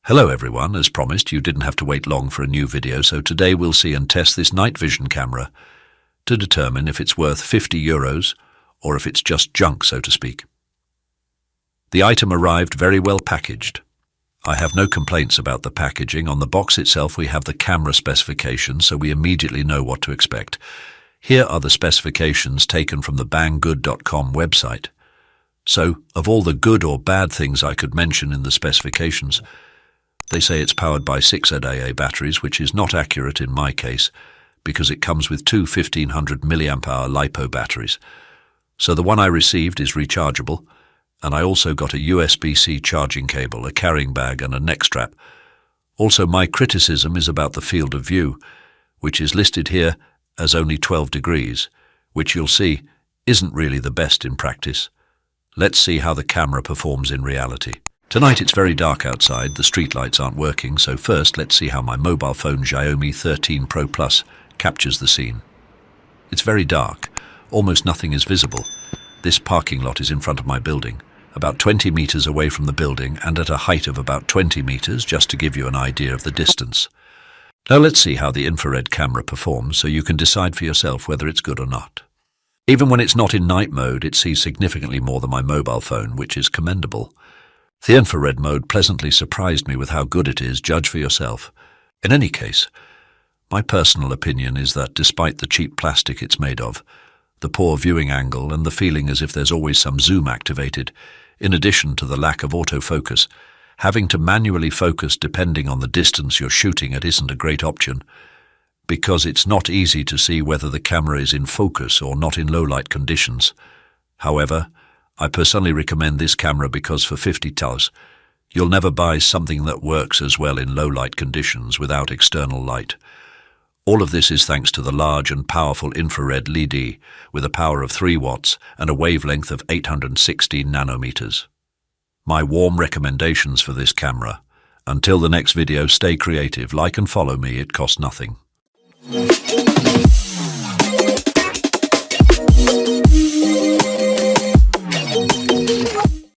Hello everyone, as promised you didn't have to wait long for a new video, so today we'll see and test this night vision camera to determine if it's worth €50 or if it's just junk, so to speak. The item arrived very well packaged. I have no complaints about the packaging. On the box itself we have the camera specifications, so we immediately know what to expect. Here are the specifications taken from the Banggood.com website. So, of all the good or bad things I could mention in the specifications, they say it's powered by 6 AA batteries, which is not accurate in my case, because it comes with two 1500 mAh LiPo batteries. So the one I received is rechargeable, and I also got a USB-C charging cable, a carrying bag and a neck strap. Also, my criticism is about the field of view, which is listed here as only 12 degrees, which you'll see isn't really the best in practice. Let's see how the camera performs in reality. Tonight it's very dark outside, the streetlights aren't working, so first let's see how my mobile phone Xiaomi 13 Pro Plus captures the scene. It's very dark, almost nothing is visible. This parking lot is in front of my building, about 20 meters away from the building and at a height of about 20 meters, just to give you an idea of the distance. Now let's see how the infrared camera performs so you can decide for yourself whether it's good or not. Even when it's not in night mode, it sees significantly more than my mobile phone, which is commendable. The infrared mode pleasantly surprised me with how good it is. Judge for yourself. In any case, my personal opinion is that despite the cheap plastic it's made of, the poor viewing angle and the feeling as if there's always some zoom activated, in addition to the lack of autofocus, having to manually focus depending on the distance you're shooting at isn't a great option, because it's not easy to see whether the camera is in focus or not in low-light conditions. However, I personally recommend this camera because for $50, you'll never buy something that works as well in low-light conditions without external light. All of this is thanks to the large and powerful infrared LED with a power of 3 watts and a wavelength of 816 nanometers. My warm recommendations for this camera. Until the next video, stay creative, like and follow me, it costs nothing.